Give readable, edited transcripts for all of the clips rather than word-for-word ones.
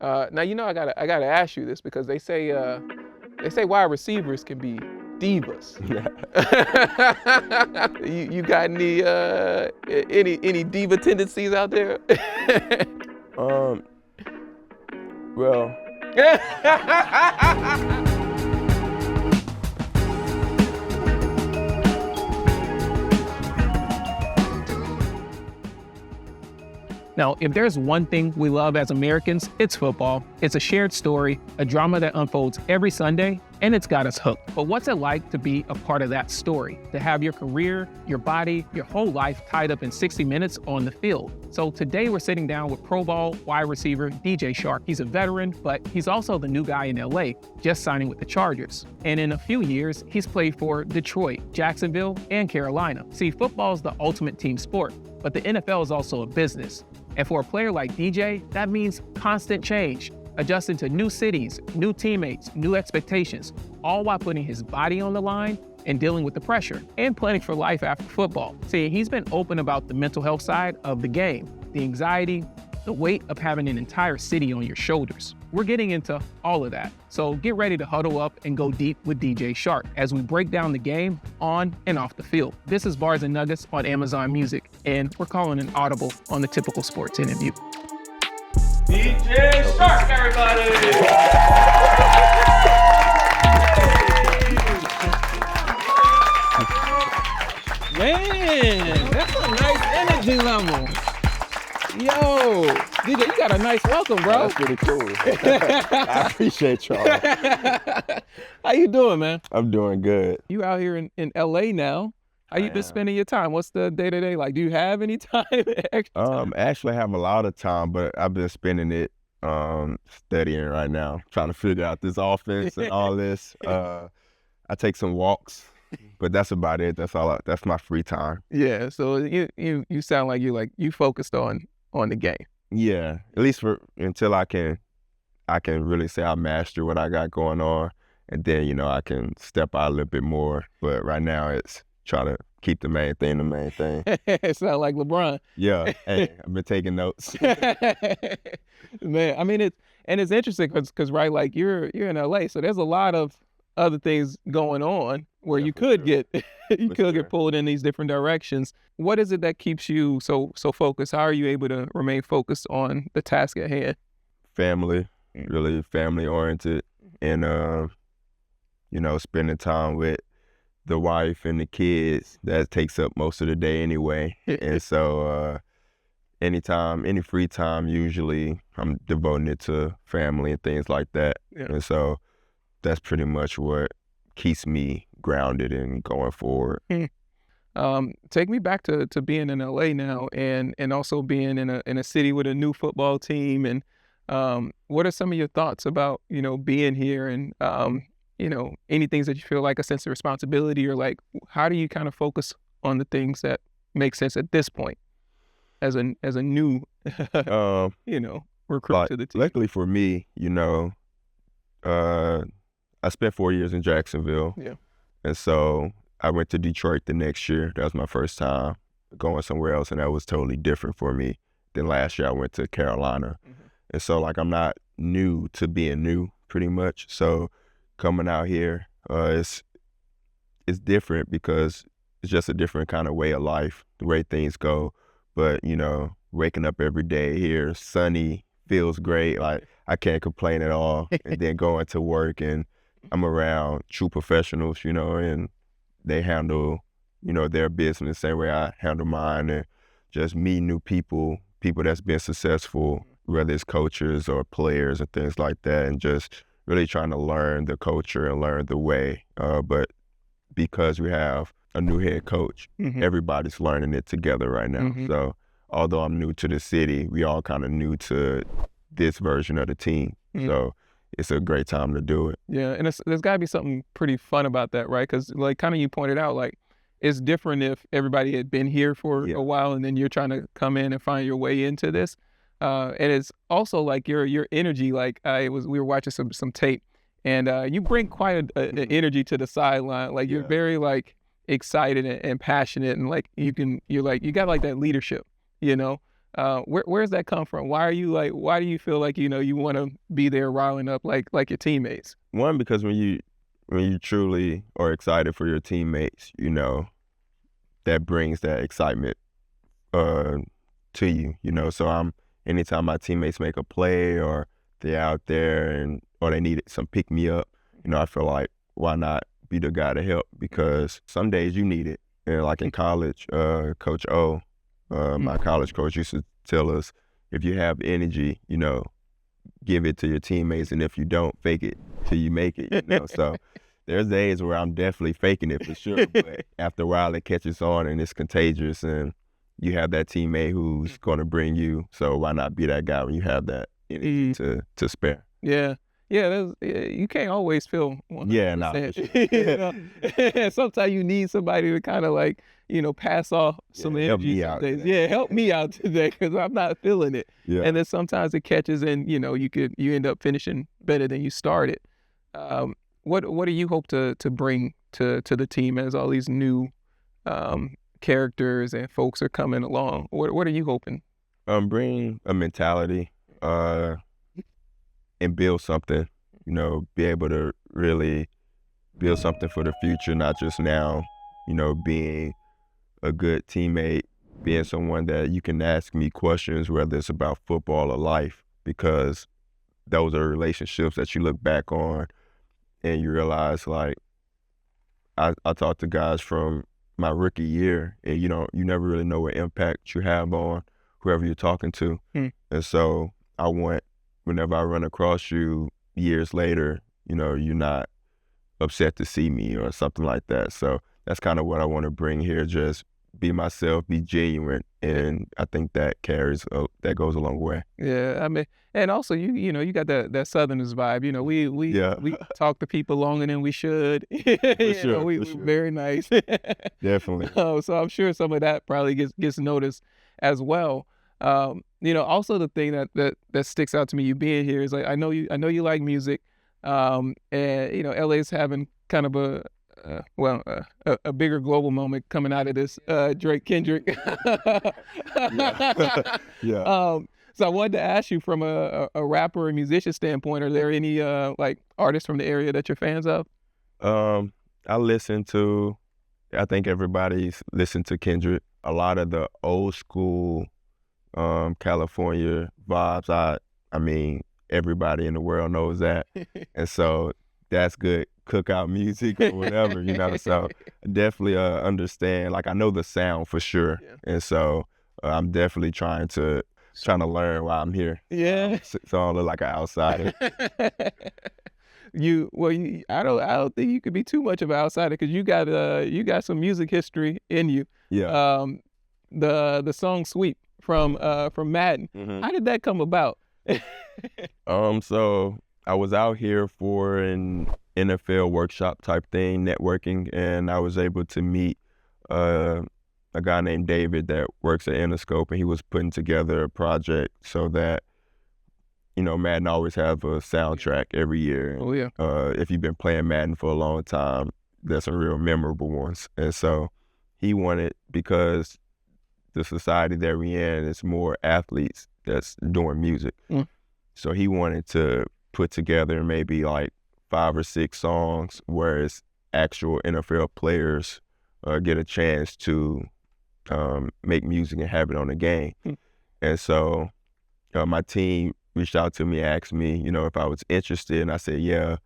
Now I gotta ask you this because they say wide receivers can be divas. you got any diva tendencies out there? Well. Now, if there's one thing we love as Americans, it's football. It's a shared story, a drama that unfolds every Sunday, and it's got us hooked. But what's it like to be a part of that story? To have your career, your body, your whole life tied up in 60 minutes on the field? So today we're sitting down with Pro Bowl wide receiver DJ Chark. He's a veteran, but he's also the new guy in LA, just signing with the Chargers. And in a few years, he's played for Detroit, Jacksonville, and Carolina. See, football is the ultimate team sport, but the NFL is also a business. And for a player like DJ, that means constant change, adjusting to new cities, new teammates, new expectations, all while putting his body on the line and dealing with the pressure and planning for life after football. See, he's been open about the mental health side of the game, the anxiety, the weight of having an entire city on your shoulders. We're getting into all of that. So get ready to huddle up and go deep with DJ Chark as we break down the game on and off the field. This is Bars and Nuggets on Amazon Music, and we're calling an audible on the typical sports interview. DJ Chark, everybody! Man, that's a nice energy level. Yo, DJ, you got a nice welcome, bro. That's pretty cool. I appreciate y'all. How you doing, man? I'm doing good. You out here in LA now. How you been spending your time? What's the day-to-day like? Do you have any time? Actually, I have a lot of time, but I've been spending it studying right now, trying to figure out this offense and all this. I take some walks, but that's about it. That's my free time. Yeah. So you sound like you focused on the game. Yeah, at least until I can really say I master what I got going on, and then I can step out a little bit more. But right now it's try to keep the main thing. It sounds like LeBron. Yeah, hey, I've been taking notes. Man, I mean it's interesting because right, like you're in LA, so there's a lot of other things going on where you could get get pulled in these different directions. What is it that keeps you so focused? How are you able to remain focused on the task at hand? Family, really family oriented, and spending time with the wife and the kids. That takes up most of the day anyway. And so any free time, usually I'm devoting it to family and things like that. Yeah. And so that's pretty much what keeps me grounded and going forward. Take me back to being in LA now and also being in a city with a new football team. And what are some of your thoughts about, being here and, any things that you feel like a sense of responsibility, or like, how do you kind of focus on the things that make sense at this point as a new, recruit to the team? Luckily for me, I spent 4 years in Jacksonville. Yeah. And so I went to Detroit the next year. That was my first time going somewhere else, and that was totally different for me. Then last year I went to Carolina. Mm-hmm. And so I'm not new to being new pretty much. So coming out here, it's different because it's just a different kind of way of life, the way things go. But, waking up every day here, sunny, feels great. Like I can't complain at all. And then going to work, and I'm around true professionals, and they handle, their business the same way I handle mine, and just meet new people that's been successful, whether it's coaches or players and things like that, and just really trying to learn the culture and learn the way. But because we have a new head coach, mm-hmm. everybody's learning it together right now. Mm-hmm. So although I'm new to the city, we all kind of new to this version of the team. Mm-hmm. So it's a great time to do it. Yeah, and there's got to be something pretty fun about that, right? Because like kind of you pointed out, like it's different if everybody had been here for a while and then you're trying to come in and find your way into this. And it's also like your energy. Like we were watching some tape, and you bring quite an energy to the sideline. Like you're very like excited and passionate, and like you got like that leadership, Where's that come from? Why do you feel like, you want to be there riling up like your teammates? One, because when you truly are excited for your teammates, that brings that excitement to you, So anytime my teammates make a play or they're out there or they need some pick me up, I feel like why not be the guy to help, because some days you need it. And like in college, Coach O, my college coach, used to tell us, if you have energy, give it to your teammates, and if you don't, fake it till you make it. So there's days where I'm definitely faking it for sure, but after a while it catches on and it's contagious, and you have that teammate who's going to bring you. So why not be that guy when you have that energy to spare? Yeah. Yeah, you can't always feel 100%. Yeah, no, for sure. Sometimes you need somebody to kind of, pass off some energy. Help me out today because I'm not feeling it. Yeah. And then sometimes it catches and, you end up finishing better than you started. What do you hope to bring to the team as all these new characters and folks are coming along? What are you hoping? Bring a mentality, and build something, be able to really build something for the future, not just now, being a good teammate, being someone that you can ask me questions, whether it's about football or life, because those are relationships that you look back on and you realize, like, I talk to guys from my rookie year, and you never really know what impact you have on whoever you're talking to. And so I want, whenever I run across you years later, you're not upset to see me or something like that. So that's kind of what I want to bring here, just be myself, be genuine, and I think that that goes a long way. Yeah, I mean, and also you got that Southerners vibe. We talk to people longer than we should. For sure, we're very nice. Definitely. So I'm sure some of that probably gets noticed as well. Also the thing that sticks out to me, you being here, is like I know you like music, and LA's having kind of a bigger global moment coming out of this Drake Kendrick. Yeah. So I wanted to ask you, from a rapper and musician standpoint, are there any artists from the area that you're fans of? I think everybody's listened to Kendrick. A lot of the old school California vibes. I mean, everybody in the world knows that. And so that's good cookout music or whatever, so I definitely understand, like I know the sound for sure. Yeah. And so I'm definitely trying to learn while I'm here. Yeah. So I don't look like an outsider. I don't think you could be too much of an outsider, because you got some music history in you. Yeah. The song "Sweep" from Madden. Mm-hmm. How did that come about? So I was out here for an NFL workshop type thing, networking, and I was able to meet a guy named David that works at Interscope, and he was putting together a project so that, Madden always have a soundtrack every year. Oh yeah. If you've been playing Madden for a long time, there's some real memorable ones. And so he wanted, because the society that we're in is more athletes that's doing music. So he wanted to put together maybe like 5 or 6 songs where it's actual NFL players get a chance to make music and have it on the game. And so my team reached out to me, asked me, if I was interested, and I said yeah.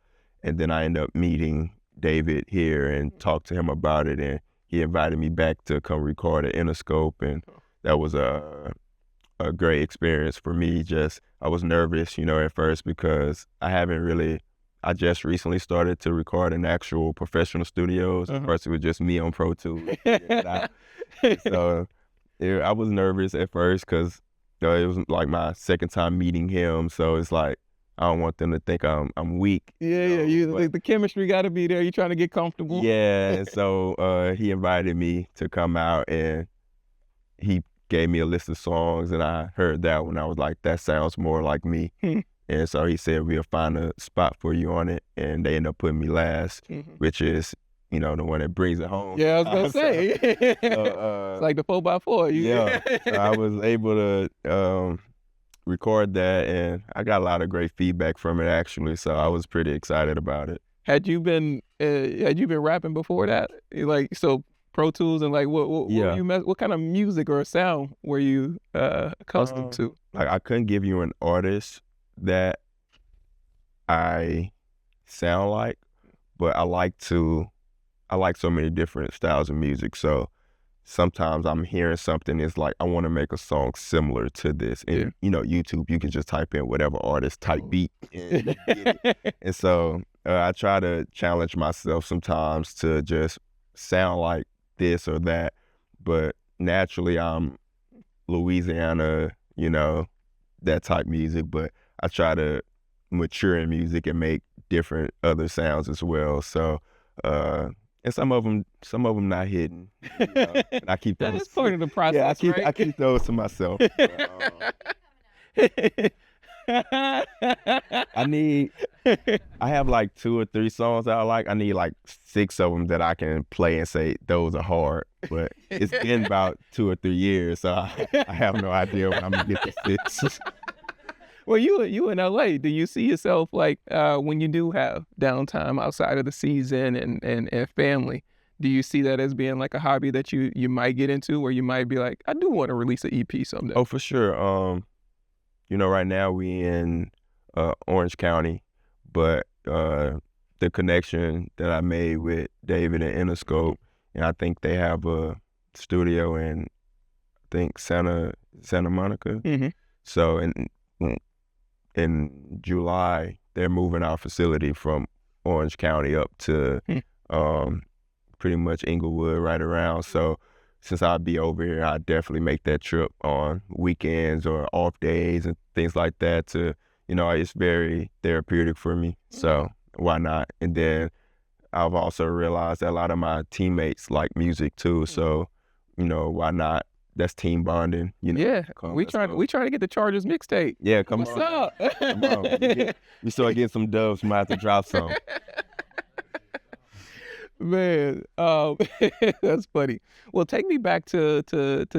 And then I ended up meeting David here and talked to him about it, and he invited me back to come record at Interscope, and that was a great experience for me. I was nervous, at first, because I just recently started to record in actual professional studios. At first it was just me on Pro Tools. So I was nervous at first because it was like my second time meeting him. So it's like, I don't want them to think I'm weak. Yeah, the chemistry got to be there. You're trying to get comfortable. Yeah, and so he invited me to come out, and he gave me a list of songs, and I heard that one. I was like, that sounds more like me. And so he said, we'll find a spot for you on it. And they ended up putting me last, which is the one that brings it home. Yeah, I was gonna say. It's like the 4x4. Yeah, so I was able to record that, and I got a lot of great feedback from it actually. So I was pretty excited about it. Had you been rapping before that? Like, so Pro Tools and like what kind of music or sound were you accustomed to? Like, I couldn't give you an artist that I sound like, but I like so many different styles of music. So sometimes I'm hearing something, it's like I want to make a song similar to this. And YouTube, you can just type in whatever artist, type beat, and you get it. And so I try to challenge myself sometimes to just sound like this or that. But naturally, I'm Louisiana, that type music. But I try to mature in music and make different other sounds as well. So and some of them not hidden. And I keep those. That's part of the process. Yeah, I keep those to myself. I have like 2 or 3 songs that I like. I need like 6 of them that I can play and say those are hard. But it's been about 2 or 3 years, so I have no idea when I'm gonna get the 6. Well, you in LA, do you see yourself like when you do have downtime outside of the season and family, do you see that as being like a hobby that you might get into, or you might be like, I do want to release an EP someday? Oh, for sure. Right now we in Orange County, but the connection that I made with David and Interscope, and I think they have a studio in, I think, Santa Monica. Mm-hmm. So in July, they're moving our facility from Orange County up to pretty much Inglewood, right around. So since I'll be over here, I definitely make that trip on weekends or off days and things like that to, it's very therapeutic for me. So why not? And then I've also realized that a lot of my teammates like music too. So, why not? That's team bonding, Yeah, we trying to get the Chargers mixtape. Yeah, What's up? Come on. We start getting some dubs. Might have to drop some. Man, that's funny. Well, take me back to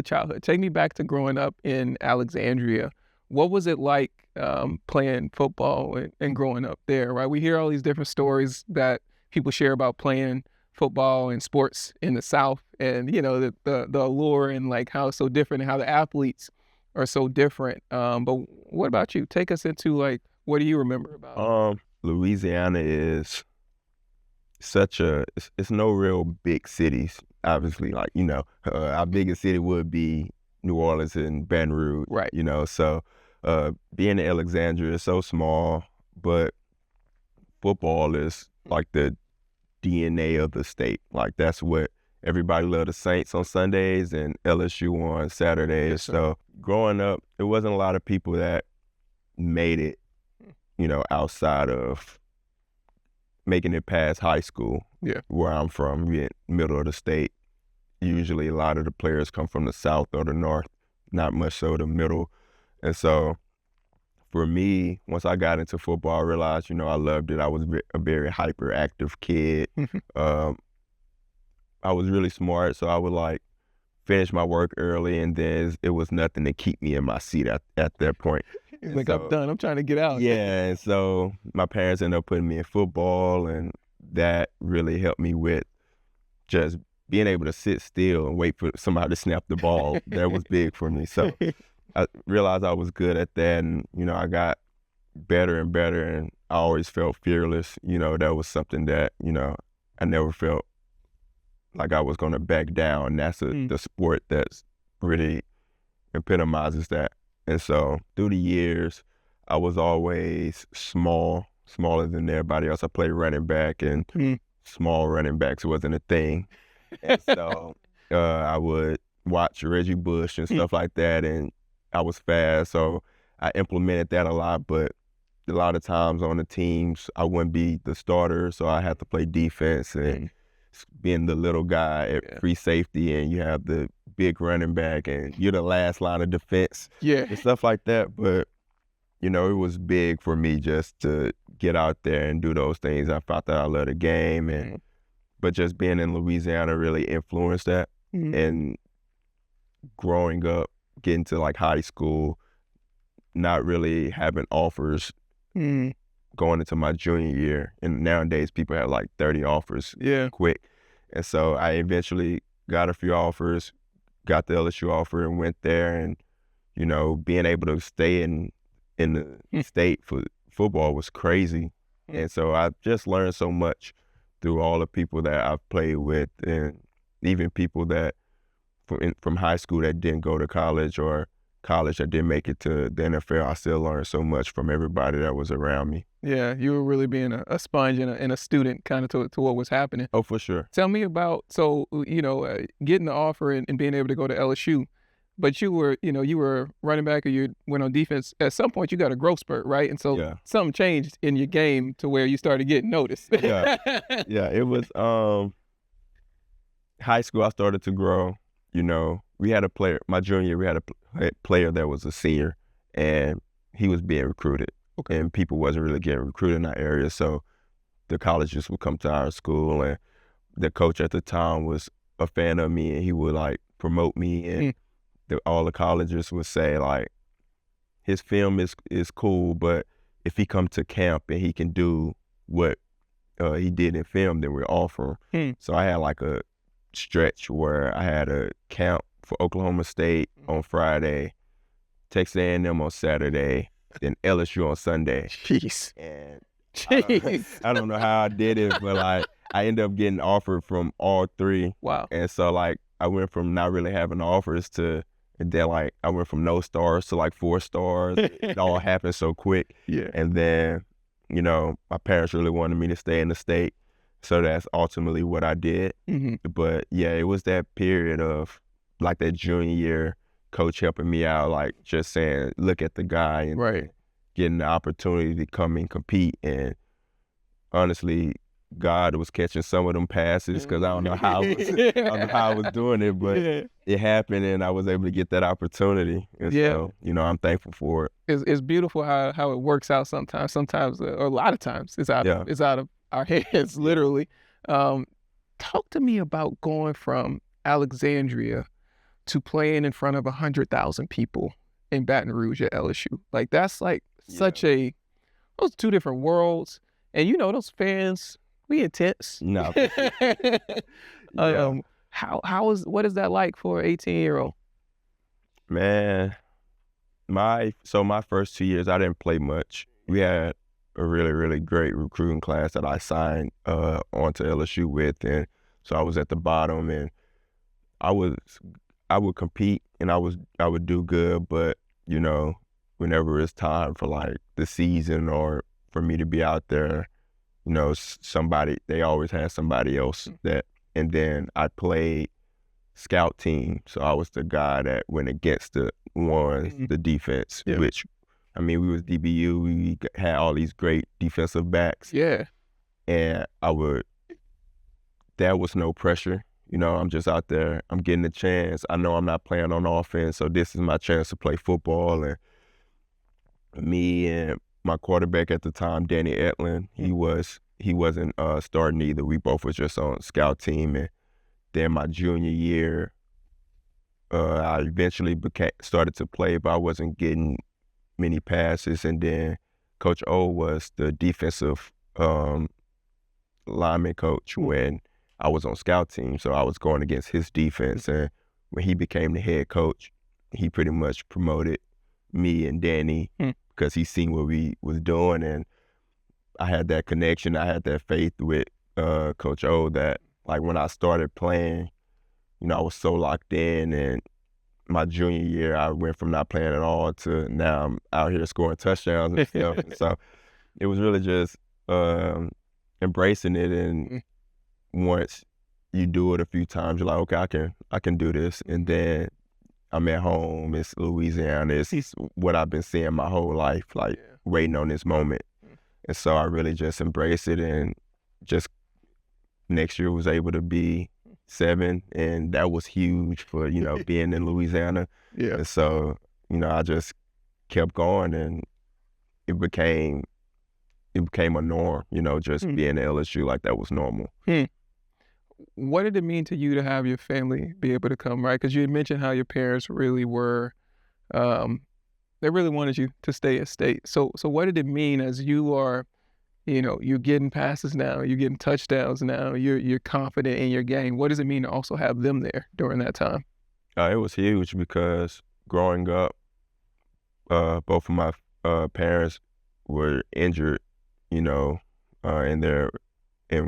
childhood. Take me back to growing up in Alexandria. What was it like playing football and growing up there, right? We hear all these different stories that people share about playing football and sports in the South, and the allure and like how it's so different and how the athletes are so different. But what about you? Take us into like, what do you remember about? Louisiana is it's no real big cities. Obviously, like our biggest city would be New Orleans and Baton Rouge, right? So being in Alexandria is so small, but football is like the DNA of the state. Like, that's what everybody loved, the Saints on Sundays and LSU on Saturdays. Yes, so growing up, there wasn't a lot of people that made it, outside of making it past high school. Yeah. Where I'm from, middle of the state. Usually a lot of the players come from the South or the North, not much so the middle. And so for me, once I got into football, I realized, I loved it. I was a very hyperactive kid. I was really smart, so I would like finish my work early, and then it was nothing to keep me in my seat at that point. Like, so, I'm done. I'm trying to get out. Yeah, and so my parents ended up putting me in football, and that really helped me with just being able to sit still and wait for somebody to snap the ball. That was big for me. So I realized I was good at that, and I got better and better, and I always felt fearless. That was something that I never felt like I was going to back down. And that's the sport that's really epitomizes that. And so through the years, I was always smaller than everybody else. I played running back, and small running backs wasn't a thing. And so I would watch Reggie Bush and stuff like that, and I was fast, so I implemented that a lot. But a lot of times on the teams, I wouldn't be the starter, so I had to play defense, and being the little guy at free safety, and you have the big running back, and you're the last line of defense, and stuff like that. But it was big for me just to get out there and do those things. I thought that I loved the game, and but just being in Louisiana really influenced that. And growing up, getting to like high school, not really having offers going into my junior year. And nowadays people have like 30 offers quick. And so I eventually got a few offers, got the LSU offer and went there, and, you know, being able to stay in the state for football was crazy. And so I just learned so much through all the people that I've played with, and even people that from high school that didn't go to college, or college that didn't make it to the NFL. I still learned so much from everybody that was around me. Yeah, you were really being a sponge and a student kind of to what was happening. Oh, for sure. Tell me about, so, you know, getting the offer and being able to go to LSU, but you were running back or you went on defense. At some point, you got a growth spurt, right? And so something changed in your game to where you started getting noticed. Yeah, it was high school. I started to grow. You know, we had a player, my junior year, we had a player that was a senior, and he was being recruited. Okay. And people wasn't really getting recruited in that area. So the colleges would come to our school, and the coach at the time was a fan of me, and he would like promote me, and all the colleges would say like, his film is cool, but if he come to camp and he can do what he did in film, then we'll offer him. So I had like a stretch where I had a camp for Oklahoma State on Friday, Texas A&M on Saturday, then LSU on Sunday. Jeez. And I don't know how I did it, but like I ended up getting offered from all three. Wow. And so like I went from not really having offers to, and then like I went from no stars to like 4 stars. It all happened so quick. Yeah. And then, you know, my parents really wanted me to stay in the state. So that's ultimately what I did. But yeah, it was that period of like that junior year, coach helping me out, like just saying, look at the guy, and getting the opportunity to come and compete. And honestly, God was catching some of them passes, because I don't know how I was doing it, but it happened, and I was able to get that opportunity. And so, you know, I'm thankful for it. It's beautiful how it works out sometimes. Sometimes, or a lot of times, it's out of our heads, literally. Talk to me about going from Alexandria to playing in front of 100,000 people in Baton Rouge at LSU. Like, that's like such those two different worlds. And you know, those fans, we intense. No. What is that like for an 18-year-old? Man, my first 2 years, I didn't play much. We had a really, really great recruiting class that I signed onto LSU with, and so I was at the bottom, and I would compete, and I would do good, but you know, whenever it's time for like the season or for me to be out there, you know, they always had somebody else that, and then I played scout team, so I was the guy that went against the defense, which, I mean, we was DBU, we had all these great defensive backs. Yeah. And there was no pressure. You know, I'm just out there, I'm getting a chance. I know I'm not playing on offense, so this is my chance to play football. And me and my quarterback at the time, Danny Etlin, he wasn't starting either. We both was just on scout team. And then my junior year, I eventually started to play, but I wasn't getting many passes. And then Coach O was the defensive lineman coach when I was on scout team, so I was going against his defense. And when he became the head coach, he pretty much promoted me and Danny because he seen what we was doing, and I had that connection, I had that faith with Coach O that like when I started playing, you know, I was so locked in. And my junior year, I went from not playing at all to now I'm out here scoring touchdowns and stuff. So it was really just embracing it. And once you do it a few times, you're like, okay, I can do this. And then I'm at home. It's Louisiana. It's what I've been seeing my whole life, like waiting on this moment. And so I really just embraced it, and just next year was able to be 7, and that was huge for, you know, being in Louisiana. Yeah. And so, you know, I just kept going, and it became a norm, you know, just being at LSU, like that was normal. what did it mean to you to have your family be able to come, right? Because you had mentioned how your parents really were, they really wanted you to stay at state. So what did it mean as you are, you're getting passes now, you're getting touchdowns now, you're confident in your game. What does it mean to also have them there during that time? It was huge because growing up, both of my parents were injured, in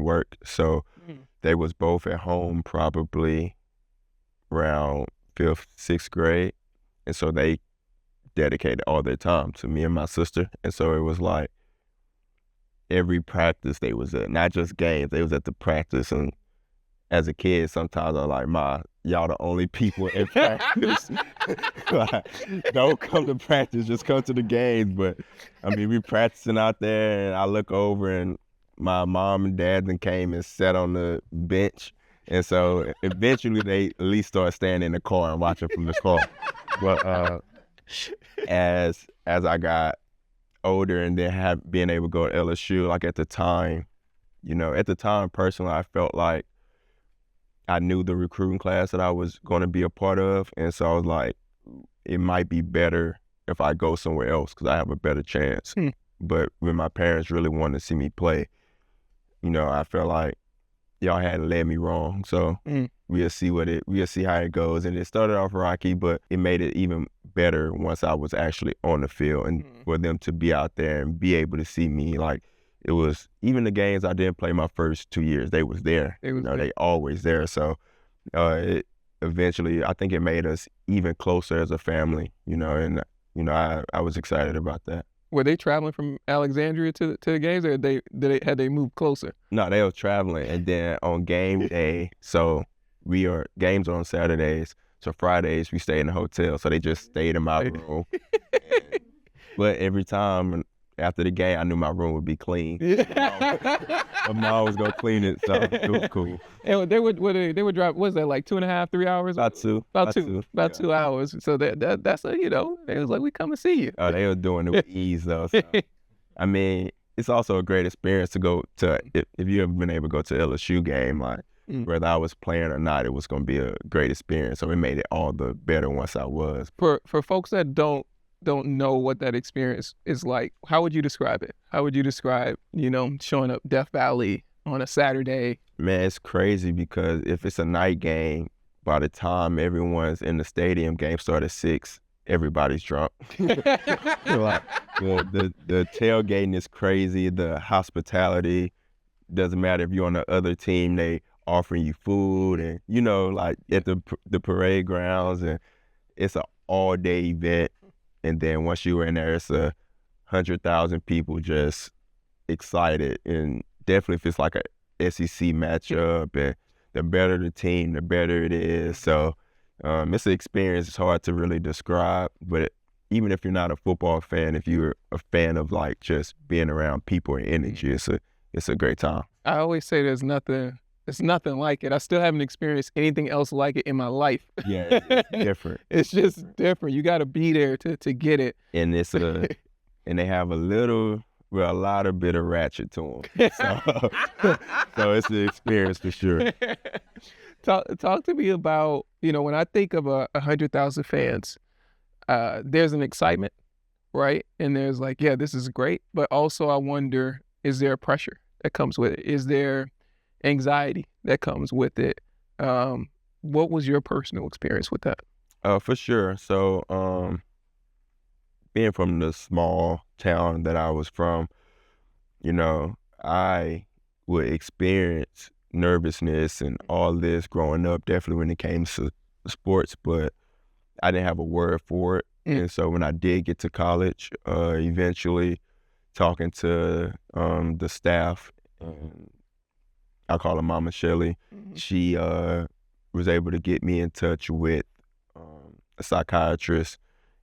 work. So they was both at home probably around 5th, 6th grade. And so they dedicated all their time to me and my sister. And so it was like every practice they was at, not just games, they was at the practice. And as a kid, sometimes I'm like, y'all the only people in practice. Like, don't come to practice, just come to the games. But I mean, we practicing out there, and I look over, and my mom and dad then came and sat on the bench. And so eventually they at least started staying in the car and watching from the car. But as I got older and then being able to go to LSU, like at the time personally, I felt like I knew the recruiting class that I was going to be a part of. And so I was like, it might be better if I go somewhere else because I have a better chance. But when my parents really wanted to see me play, I felt like y'all had led me wrong. So we'll see how it goes. And it started off rocky, but it made it even better once I was actually on the field and for them to be out there and be able to see me. Like, it was, even the games I didn't play my first 2 years, they was there. They always there. So it eventually, I think it made us even closer as a family, and I was excited about that. Were they traveling from Alexandria to the games, or had they moved closer? No, they were traveling, and then on game day, so games are on Saturdays, so Fridays we stay in the hotel, so they just stayed in my room. But every time after the game, I knew my room would be clean. My mom was gonna clean it, so it was cool. And they would drive. What was that, like 2.5, 3 hours? About 2 hours. So that's it was like, we come and see you. Oh, they were doing it with ease though. So. I mean, it's also a great experience to go to if you ever been able to go to LSU game, like whether I was playing or not, it was gonna be a great experience. So it made it all the better once I was. For folks that don't know what that experience is like, how would you describe it? How would you describe, showing up Death Valley on a Saturday? Man, it's crazy because if it's a night game, by the time everyone's in the stadium, game start at 6, everybody's drunk. Like, the tailgating is crazy. The hospitality doesn't matter if you're on the other team, they offering you food and, like at the parade grounds, and it's an all-day event. And then once you were in there, it's 100,000 people just excited. And definitely if it's like a SEC matchup, and the better the team, the better it is. So it's an experience. It's hard to really describe. But even if you're not a football fan, if you're a fan of like just being around people and energy, it's a great time. I always say there's nothing like it. I still haven't experienced anything else like it in my life. Yeah, it's different. It's just different. You got to be there to get it. And it's and they have a lot of bit of ratchet to them. So it's an experience for sure. Talk to me about, when I think of 100,000 fans, there's an excitement, right? And there's like, yeah, this is great. But also I wonder, is there pressure that comes with it? Is there anxiety that comes with it? What was your personal experience with that? For sure. So being from the small town that I was from, I would experience nervousness and all this growing up, definitely when it came to sports, but I didn't have a word for it. And so when I did get to college, eventually talking to the staff, I call her Mama Shelley. She was able to get me in touch with a psychiatrist,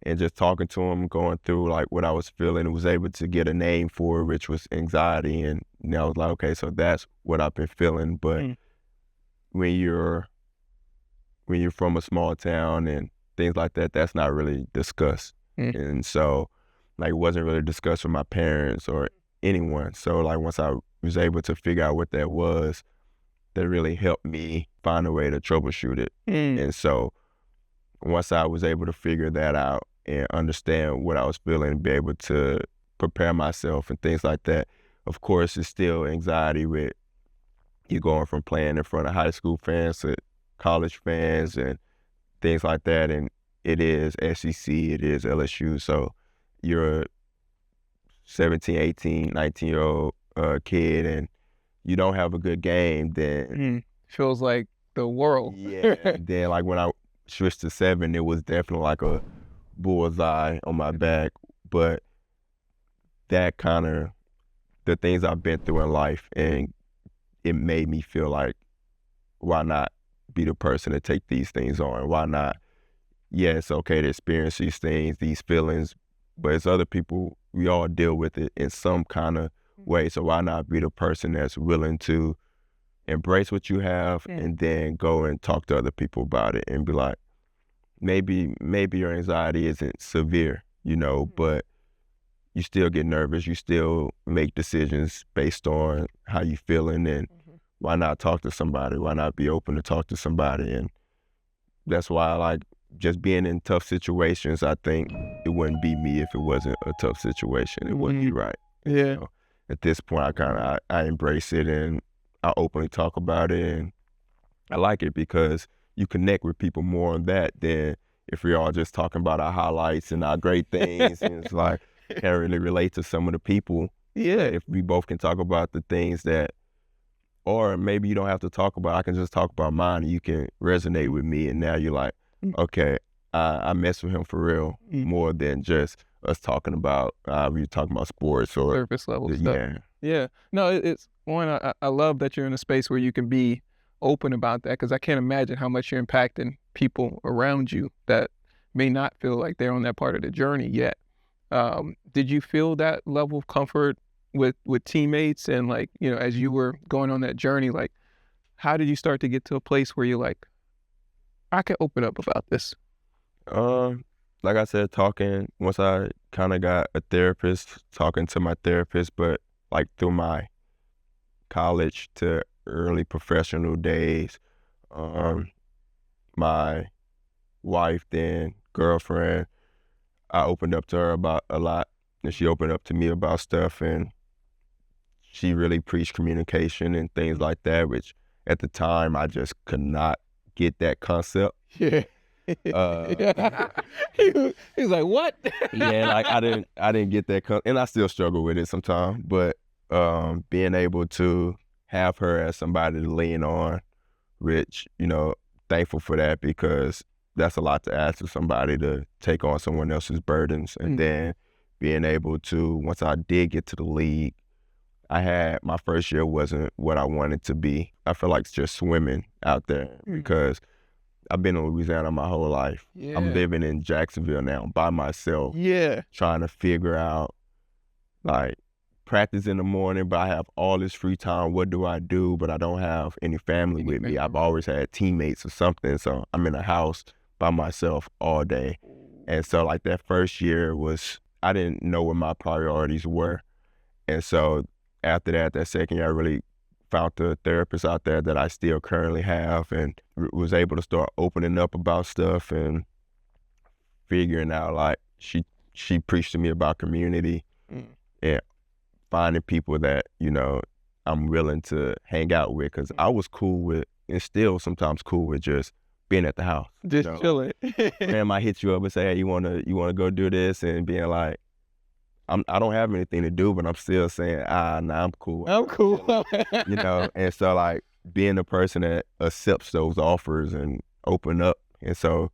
and just talking to him, going through like what I was feeling, and was able to get a name for it, which was anxiety. And I was like, okay, so that's what I've been feeling. But when you're from a small town and things like that, that's not really discussed. And so like it wasn't really discussed with my parents or anyone. So like once I was able to figure out what that was, that really helped me find a way to troubleshoot it. And so once I was able to figure that out and understand what I was feeling, be able to prepare myself and things like that, of course, it's still anxiety with you going from playing in front of high school fans to college fans and things like that. And it is SEC, it is LSU. So you're a 17, 18, 19-year-old kid and you don't have a good game, then feels like the world. Yeah. Then like when I switched to 7, it was definitely like a bullseye on my back. But that kind of the things I've been through in life, and it made me feel like, why not be the person to take these things on? Why not? Yeah, it's okay to experience these things, these feelings, but as other people, we all deal with it in some kind of way. So why not be the person that's willing to embrace what you have and then go and talk to other people about it and be like, maybe your anxiety isn't severe, you know, but you still get nervous. You still make decisions based on how you feeling, and why not talk to somebody? Why not be open to talk to somebody? And that's why I like just being in tough situations. I think it wouldn't be me if it wasn't a tough situation. It wouldn't be right. Yeah. You know, at this point, I embrace it and I openly talk about it, and I like it because you connect with people more on that than if we're all just talking about our highlights and our great things. And it's like, can't really relate to some of the people. Yeah. If we both can talk about the things that, or maybe you don't have to talk about, I can just talk about mine and you can resonate with me. And now you're like, okay, I mess with him for real more than just us talking about, we were talking about sports or surface level stuff. Yeah. No, it's one, I love that you're in a space where you can be open about that, because I can't imagine how much you're impacting people around you that may not feel like they're on that part of the journey yet. Did you feel that level of comfort with teammates and, like, you know, as you were going on that journey, like, how did you start to get to a place where you're like, I can open up about this? Like I said, talking, once I kind of got a therapist, talking to my therapist, but like through my college to early professional days, my wife, then girlfriend, I opened up to her about a lot, and she opened up to me about stuff, and she really preached communication and things like that, which at the time I just could not get that concept. Yeah. He's like, what? Yeah, like I didn't get that and I still struggle with it sometimes, but being able to have her as somebody to lean on, which, you know, thankful for that, because that's a lot to ask of somebody, to take on someone else's burdens. And then being able to, once I did get to the league, my first year wasn't what I wanted to be. I feel like just swimming out there because I've been in Louisiana my whole life. Yeah. I'm living in Jacksonville now by myself. Yeah. Trying to figure out, like, practice in the morning, but I have all this free time. What do I do? But I don't have any family with me. I've always had teammates or something. So I'm in a house by myself all day. And so, like, that first year I didn't know what my priorities were. And so after that second year, I really found the therapist out there that I still currently have, and was able to start opening up about stuff and figuring out, like, she preached to me about community and finding people that, you know, I'm willing to hang out with, because I was cool with, and still sometimes cool with, just being at the house. Just chilling. Man might hit you up and say, hey, you wanna go do this, and being like, I don't have anything to do, but I'm still saying, nah, I'm cool. I'm cool. You know, and so, like, being the person that accepts those offers and open up. And so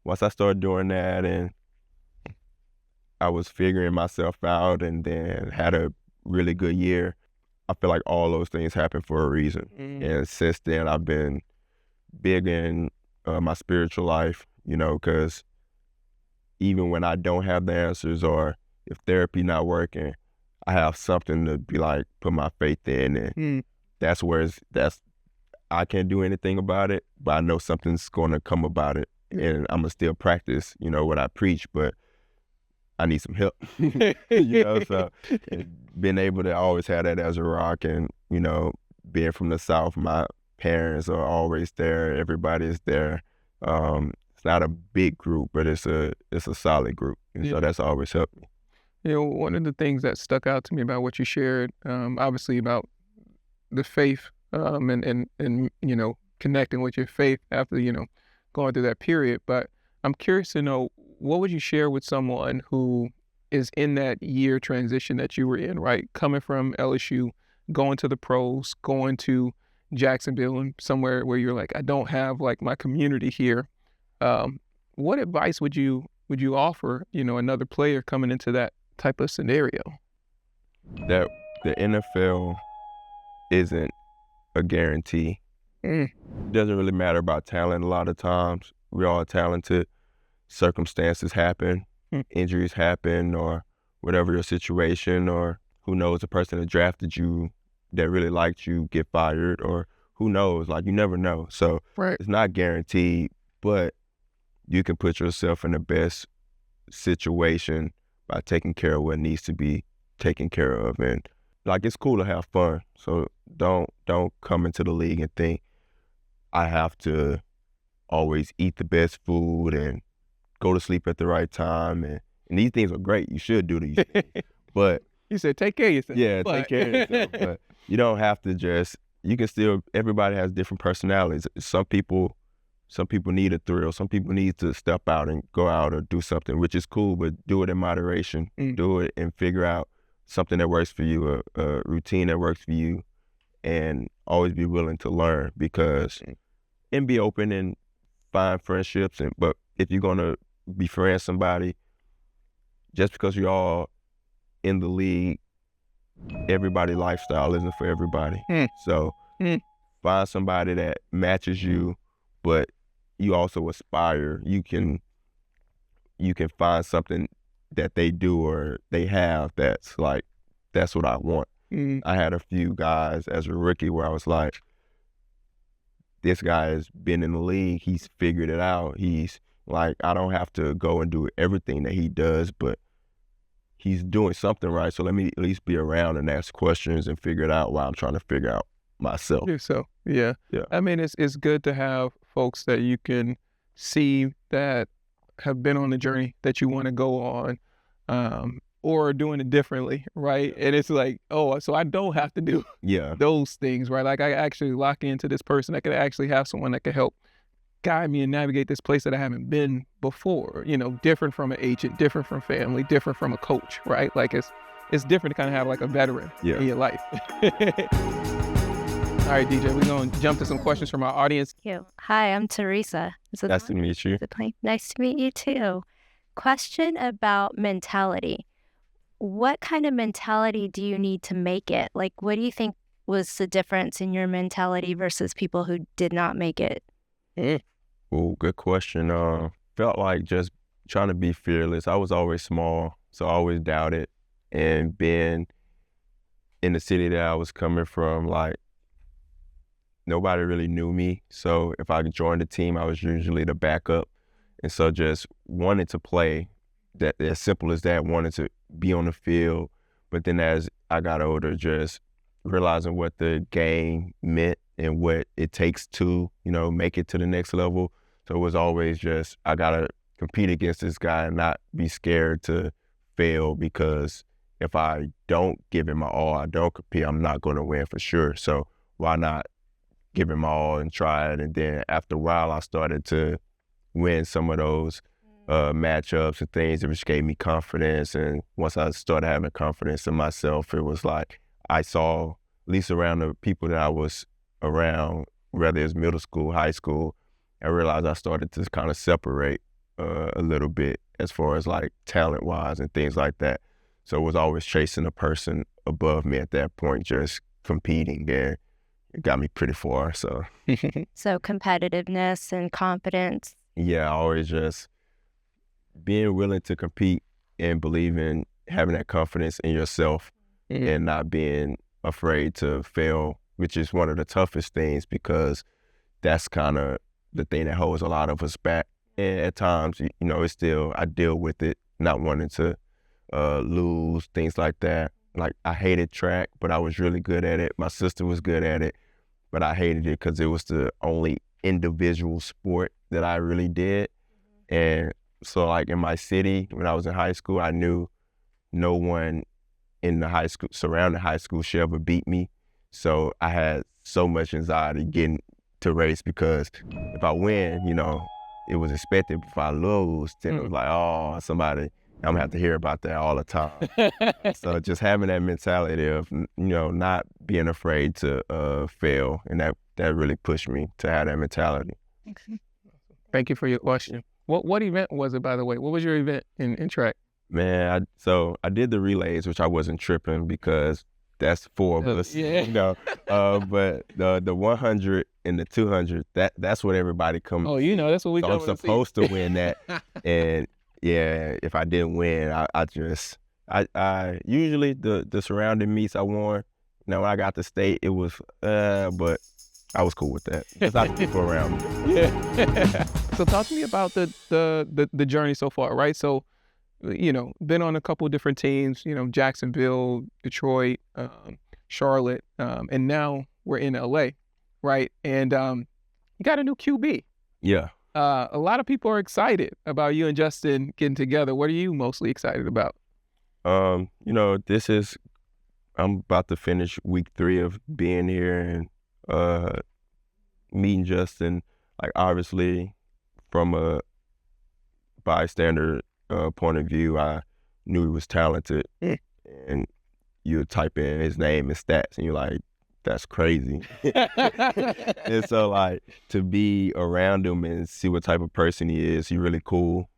once I started doing that, and I was figuring myself out, and then had a really good year, I feel like all those things happened for a reason. And since then, I've been big in my spiritual life, you know, because even when I don't have the answers, or if therapy not working, I have something to be like, put my faith in, and that's where I can't do anything about it, but I know something's going to come about it, and I'm gonna still practice, you know, what I preach, but I need some help, you know. So being able to always have that as a rock, and, you know, being from the South, my parents are always there. Everybody is there. It's not a big group, but it's a solid group, and so that's always helped me. You know, one of the things that stuck out to me about what you shared, obviously about the faith, and you know, connecting with your faith after, you know, going through that period. But I'm curious to know, what would you share with someone who is in that year transition that you were in, right? Coming from LSU, going to the pros, going to Jacksonville, and somewhere where you're like, I don't have like my community here. What advice would you offer, you know, another player coming into that type of scenario? That the NFL isn't a guarantee. It doesn't really matter about talent a lot of times. We're all talented. Circumstances happen, injuries happen, or whatever your situation, or who knows, the person that drafted you that really liked you get fired, or who knows, like you never know. So It's not guaranteed, but you can put yourself in the best situation by taking care of what needs to be taken care of. And like, it's cool to have fun. So don't come into the league and think I have to always eat the best food and go to sleep at the right time. And these things are great. You should do these things. But you said take care of yourself. Yeah, take care of yourself. But you don't have to just, you can still, everybody has different personalities. Some people need a thrill. Some people need to step out and go out or do something, which is cool, but do it in moderation. Do it and figure out something that works for you, a routine that works for you, and always be willing to learn, because and be open and find friendships. But if you're gonna befriend somebody, just because you're all in the league, everybody's lifestyle isn't for everybody. So find somebody that matches you, but you also aspire. You can find something that they do or they have that's like, that's what I want. I had a few guys as a rookie where I was like, this guy has been in the league, he's figured it out. He's like, I don't have to go and do everything that he does, but he's doing something right. So let me at least be around and ask questions and figure it out while I'm trying to figure out myself. Yeah. I mean, it's good to have folks that you can see that have been on the journey that you want to go on, or doing it differently, right? And it's like, oh, so I don't have to do those things, right? Like, I actually lock into this person. I could actually have someone that could help guide me and navigate this place that I haven't been before, you know, different from an agent, different from family, different from a coach, right? Like, it's different to kind of have like a veteran in your life. All right, DJ, we're going to jump to some questions from our audience. Thank you. Hi, I'm Teresa. Nice to meet you. Nice to meet you too. Question about mentality. What kind of mentality do you need to make it? Like, what do you think was the difference in your mentality versus people who did not make it? Oh, good question. Felt like just trying to be fearless. I was always small, so I always doubted. And being in the city that I was coming from, like, nobody really knew me. So if I joined the team, I was usually the backup. And so just wanted to play, that as simple as that, wanted to be on the field. But then as I got older, just realizing what the game meant and what it takes to, you know, make it to the next level. So it was always just, I gotta compete against this guy and not be scared to fail, because if I don't give it my all, I don't compete, I'm not gonna win for sure. So why not give it my all and try it? And then after a while, I started to win some of those matchups and things, which gave me confidence. And once I started having confidence in myself, it was like, I saw, at least around the people that I was around, whether it's middle school, high school, I realized I started to kind of separate a little bit as far as like talent-wise and things like that. So it was always chasing a person above me at that point, just competing, and it got me pretty far. So So competitiveness and confidence. Yeah, always just being willing to compete and believing, having that confidence in yourself and not being afraid to fail, which is one of the toughest things, because that's kind of the thing that holds a lot of us back. And at times, you know, it's still, I deal with it, not wanting to lose, things like that. Like, I hated track, but I was really good at it. My sister was good at it. but I hated it because it was the only individual sport that I really did. And so like in my city, when I was in high school, I knew no one in the surrounding high school should ever beat me. So I had so much anxiety getting to race because if I win, it was expected. If I lose, then it was like, oh, I'm gonna have to hear about that all the time. So just having that mentality of, not being afraid to fail, and that really pushed me to have that mentality. Thank you for your question. What event was it, by the way? What was your event in track? Man, so I did the relays, which I wasn't tripping because that's 4 of us, but the 100 and the 200, that's what everybody comes. Oh, that's what we come to see. I'm supposed to win that, and yeah, if I didn't win, I usually the surrounding meets I won. When I got to state, it was but I was cool with that because I people around me. Yeah. So talk to me about the journey so far, right? So, been on a couple of different teams, Jacksonville, Detroit, Charlotte, and now we're in LA, right? And you got a new QB. Yeah. A lot of people are excited about you and Justin getting together. What are you mostly excited about? I'm about to finish week 3 of being here and meeting Justin. Like obviously, from a bystander point of view, I knew he was talented, and you type in his name and stats, and you're like, that's crazy. And so like to be around him and see what type of person he is, he's really cool.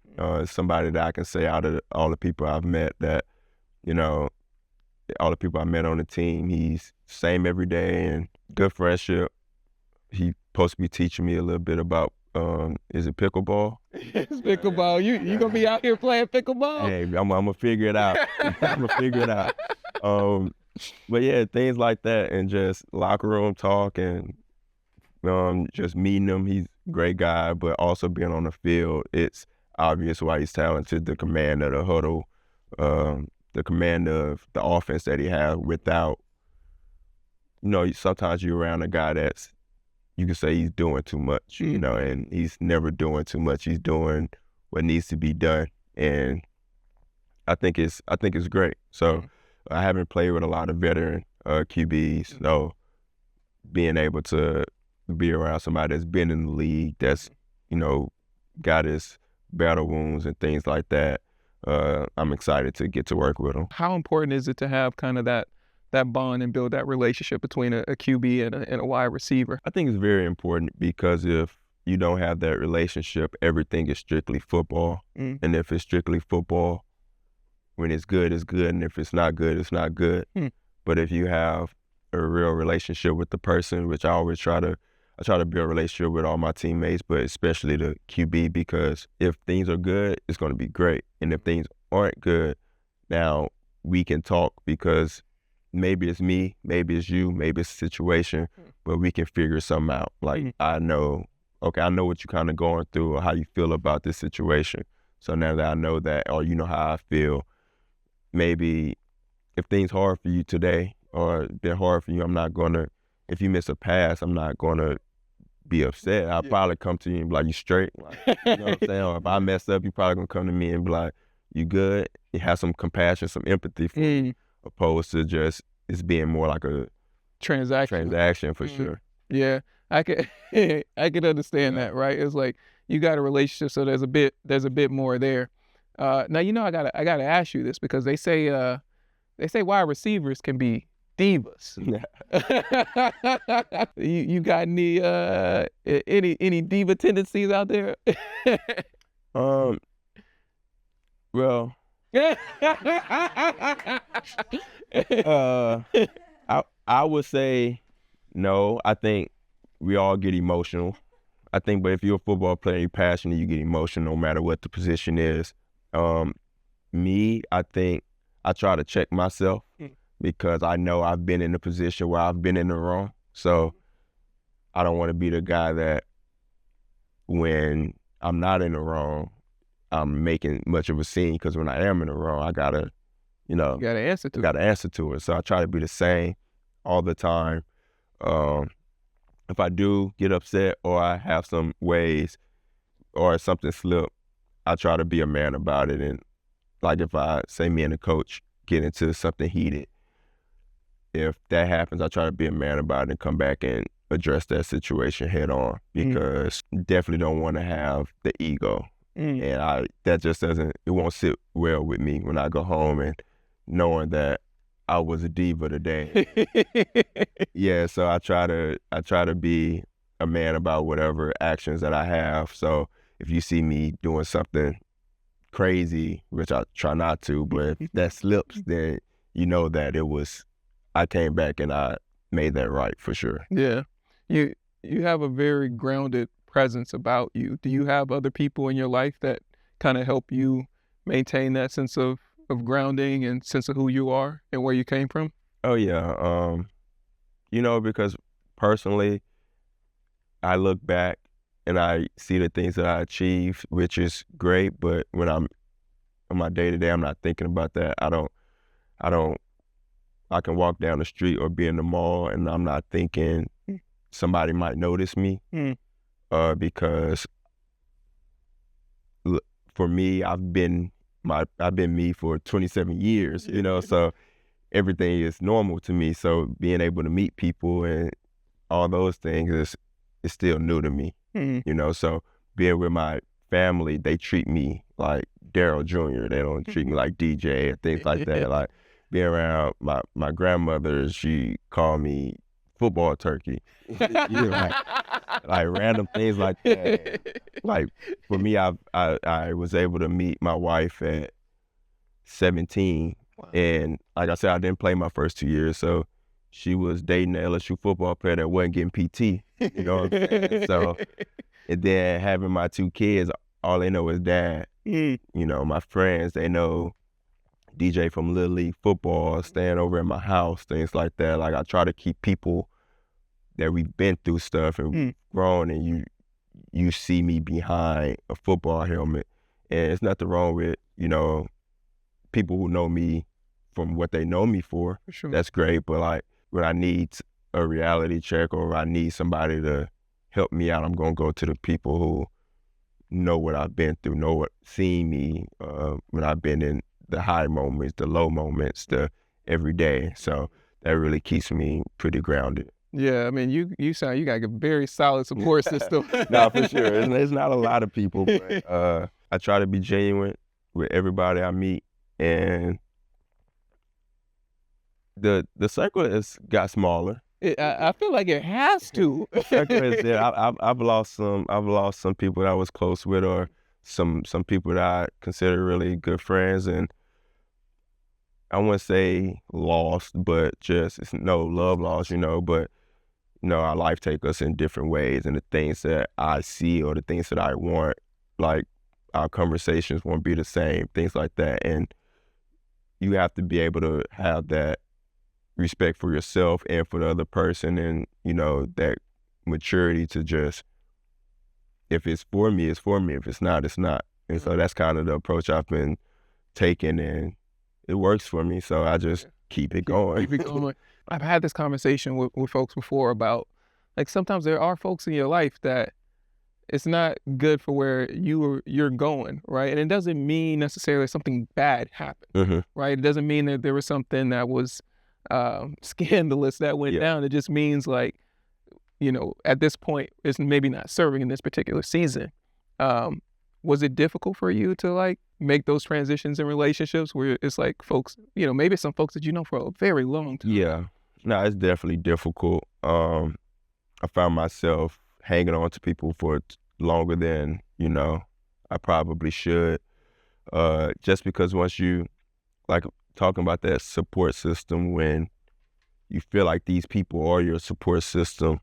Somebody that I can say out of all the people I've met that, all the people I met on the team, he's same every day and good friendship. He's supposed to be teaching me a little bit about, is it pickleball? It's pickleball. You gonna be out here playing pickleball? Hey, I'm gonna figure it out. But yeah, things like that, and just locker room talk, and just meeting him. He's a great guy, but also being on the field, it's obvious why he's talented. The command of the huddle, the command of the offense that he has without, sometimes you're around a guy that's, you can say he's doing too much, and he's never doing too much. He's doing what needs to be done, and I think it's great. So I haven't played with a lot of veteran QBs, so being able to be around somebody that's been in the league, that's got his battle wounds and things like that, I'm excited to get to work with him. How important is it to have kind of that bond and build that relationship between a QB and a wide receiver? I think it's very important because if you don't have that relationship, everything is strictly football. And if it's strictly football, when it's good, it's good. And if it's not good, it's not good. But if you have a real relationship with the person, which I try to build a relationship with all my teammates, but especially the QB, because if things are good, it's going to be great. And if things aren't good, now we can talk because maybe it's me, maybe it's you, maybe it's a situation, but we can figure something out. Like I know what you're kind of going through or how you feel about this situation. So now that I know that, or how I feel, maybe if things hard for you today or been hard for you, if you miss a pass, I'm not going to be upset. I'll probably come to you and be like, you straight? Like, you know what I'm saying? Or if I mess up, you probably going to come to me and be like, you good? You have some compassion, some empathy for me, opposed to just it's being more like a transaction for sure. Yeah, I could understand that, right? It's like you got a relationship, so there's a bit more there. Now I gotta ask you this because they say wide receivers can be divas. You got any diva tendencies out there? Well, I would say no. I think we all get emotional. But if you're a football player, you're passionate, you get emotional no matter what the position is. Me, I think I try to check myself because I know I've been in a position where I've been in the wrong. So I don't want to be the guy that when I'm not in the wrong, I'm making much of a scene, because when I am in the wrong, I gotta, you gotta answer to it. So I try to be the same all the time. if I do get upset or I have some ways or something slip, I try to be a man about it. And like if I say me and the coach get into something heated, if that happens, I try to be a man about it and come back and address that situation head on, because definitely don't want to have the ego. And that just doesn't, it won't sit well with me when I go home and knowing that I was a diva today. Yeah, so I try to be a man about whatever actions that I have. So if you see me doing something crazy, which I try not to, but if that slips, then you know that I came back and I made that right for sure. Yeah. You have a very grounded presence about you. Do you have other people in your life that kind of help you maintain that sense of grounding and sense of who you are and where you came from? Oh yeah. Because personally, I look back and I see the things that I achieved, which is great, but when I'm on my day-to-day, I'm not thinking about that. I can walk down the street or be in the mall and I'm not thinking somebody might notice me, because for me, I've been me for 27 years, so everything is normal to me. So being able to meet people and all those things is still new to me, so being with my family, they treat me like Daryl Jr. They don't treat me like DJ and things like that. Like being around my grandmother, she called me football turkey, like random things like that. Like for me, I was able to meet my wife at 17, and like I said, I didn't play my first 2 years, so she was dating an LSU football player that wasn't getting PT. You know what I'm saying? So, and then having my 2 kids, all they know is dad. My friends, they know DJ from Little League football, staying over at my house, things like that. Like I try to keep people that we've been through stuff and grown, and you see me behind a football helmet, and it's nothing wrong with, people who know me from what they know me for. Sure. That's great, but like when I need a reality check or I need somebody to help me out, I'm gonna go to the people who know what I've been through, seen me when I've been in the high moments, the low moments, the every day. So that really keeps me pretty grounded. Yeah, I mean, you sound, you got a very solid support system. No, for sure. It's not a lot of people, but I try to be genuine with everybody I meet, and the circle has got smaller. I feel like it has to. The circle is there. I've lost some people that I was close with, or some people that I consider really good friends, and I wouldn't say lost, but just it's no love lost, but our life take us in different ways, and the things that I see or the things that I want, like our conversations won't be the same, things like that. And you have to be able to have that respect for yourself and for the other person, and that maturity to just, if it's for me, it's for me. If it's not, it's not. And so that's kind of the approach I've been taking, and it works for me. So I just keep it going. Keep it going. I've had this conversation with folks before about, like, sometimes there are folks in your life that it's not good for where you're going, right? And it doesn't mean necessarily something bad happened, right? It doesn't mean that there was something that was scandalous that went down. It just means, like, at this point, it's maybe not serving in this particular season. Was it difficult for you to, like, make those transitions in relationships where it's like folks, maybe some folks that you know for a very long time? Yeah. No, it's definitely difficult. I found myself hanging on to people for longer than, I probably should. Just because once you, like, talking about that support system, when you feel like these people are your support system,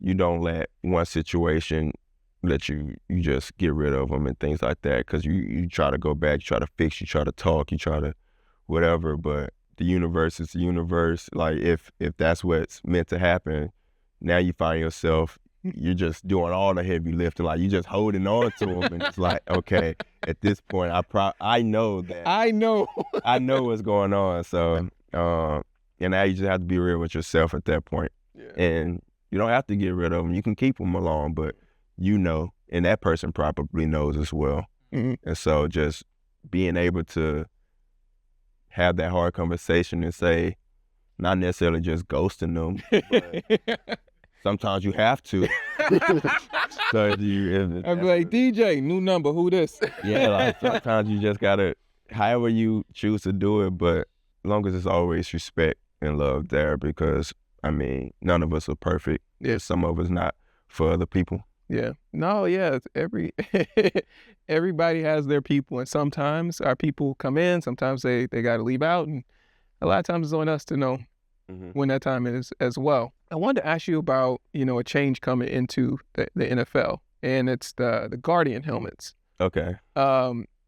you don't let one situation let you just get rid of them and things like that, because you try to go back, you try to fix, you try to talk, you try to whatever, but the universe is the universe. Like, if that's what's meant to happen, now you find yourself, you're just doing all the heavy lifting, like you just holding on to them, and it's like, okay, at this point, I know what's going on. So, and now you just have to be real with yourself at that point. Yeah. And You don't have to get rid of them. You can keep them along, but and that person probably knows as well. Mm-hmm. And so just being able to have that hard conversation and say, not necessarily just ghosting them, but sometimes you have to. So I'd be like, DJ, new number, who this? Yeah, like sometimes you just gotta, however you choose to do it, but as long as it's always respect and love there, because I mean, none of us are perfect. Yeah. Some of us not for other people. Yeah. No, yeah. Everybody has their people, and sometimes our people come in, sometimes they got to leave out, and a lot of times it's on us to know when that time is as well. I wanted to ask you about, a change coming into the NFL, and it's the Guardian helmets. Okay.